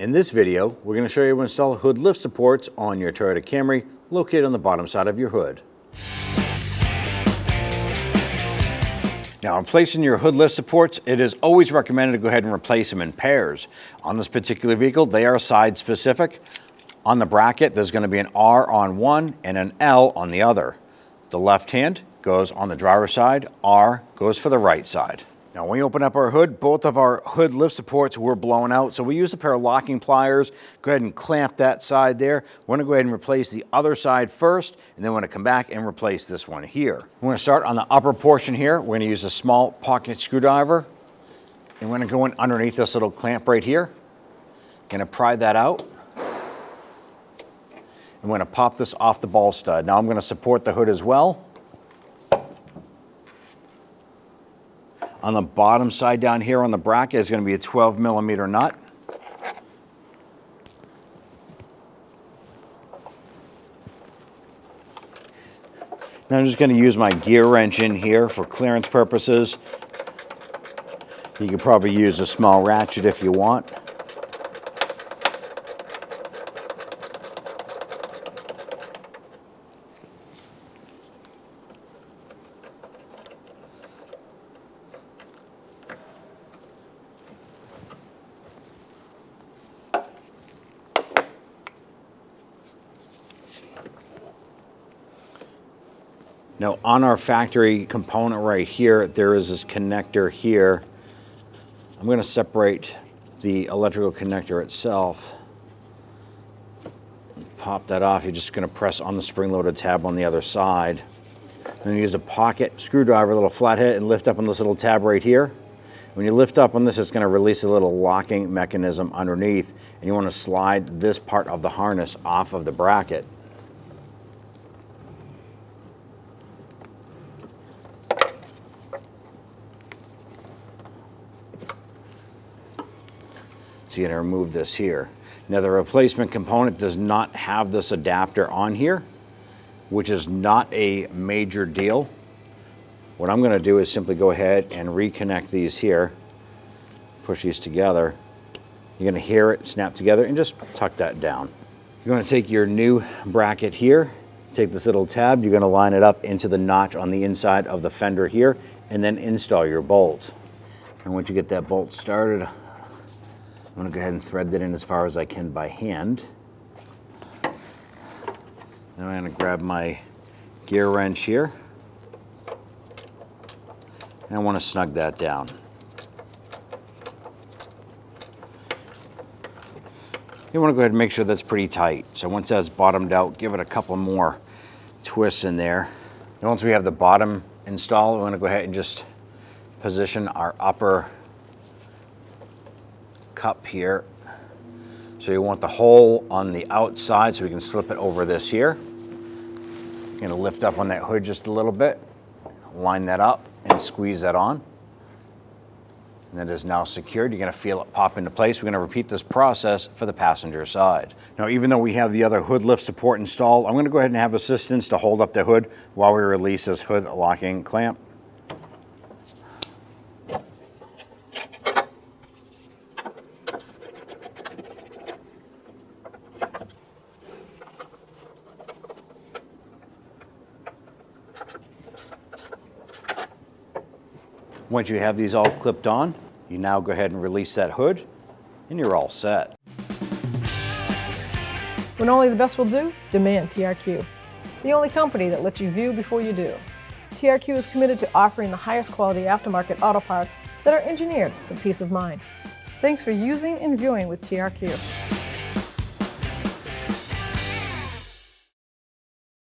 In this video, we're going to show you how to install hood lift supports on your Toyota Camry located on the bottom side of your hood. Now, in placing your hood lift supports, it is always recommended to go ahead and replace them in pairs. On this particular vehicle, they are side specific. On the bracket, there's going to be an R on one and an L on the other. The left hand goes on the driver's side, R goes for the right side. Now, when we open up our hood, both of our hood lift supports were blown out, so we use a pair of locking pliers. Go ahead and clamp that side there. We're going to go ahead and replace the other side first, and then we're going to come back and replace this one here. We're going to start on the upper portion here. We're going to use a small pocket screwdriver, and we're going to go in underneath this little clamp right here. Going to pry that out. I'm going to pop this off the ball stud. Now I'm going to support the hood as well. On the bottom side down here on the bracket is going to be a 12mm nut. Now I'm just going to use my gear wrench in here for clearance purposes. You could probably use a small ratchet if you want. Now on our factory component right here, there is this connector here. I'm going to separate the electrical connector itself. Pop that off. You're just going to press on the spring-loaded tab on the other side. Then use a pocket screwdriver, a little flathead, and lift up on this little tab right here. When you lift up on this, it's going to release a little locking mechanism underneath, and you want to slide this part of the harness off of the bracket. So you're going to remove this here. Now the replacement component does not have this adapter on here, which is not a major deal. What I'm going to do is simply go ahead and reconnect these here, push these together. You're going to hear it snap together and just tuck that down. You're going to take your new bracket here, take this little tab, you're going to line it up into the notch on the inside of the fender here, and then install your bolt. And once you get that bolt started, I'm going to go ahead and thread that in as far as I can by hand. Then I'm going to grab my gear wrench here, and I want to snug that down. You want to go ahead and make sure that's pretty tight. So once that's bottomed out, give it a couple more twists in there. And once we have the bottom installed, we're going to go ahead and just position our upper cup here. So you want the hole on the outside so we can slip it over this here. You're going to lift up on that hood just a little bit, line that up and squeeze that on. And that is now secured. You're going to feel it pop into place. We're going to repeat this process for the passenger side. Now, even though we have the other hood lift support installed, I'm going to go ahead and have assistance to hold up the hood while we release this hood locking clamp. Once you have these all clipped on, you now go ahead and release that hood, and you're all set. When only the best will do, demand TRQ. The only company that lets you view before you do. TRQ is committed to offering the highest quality aftermarket auto parts that are engineered for peace of mind. Thanks for using and viewing with TRQ.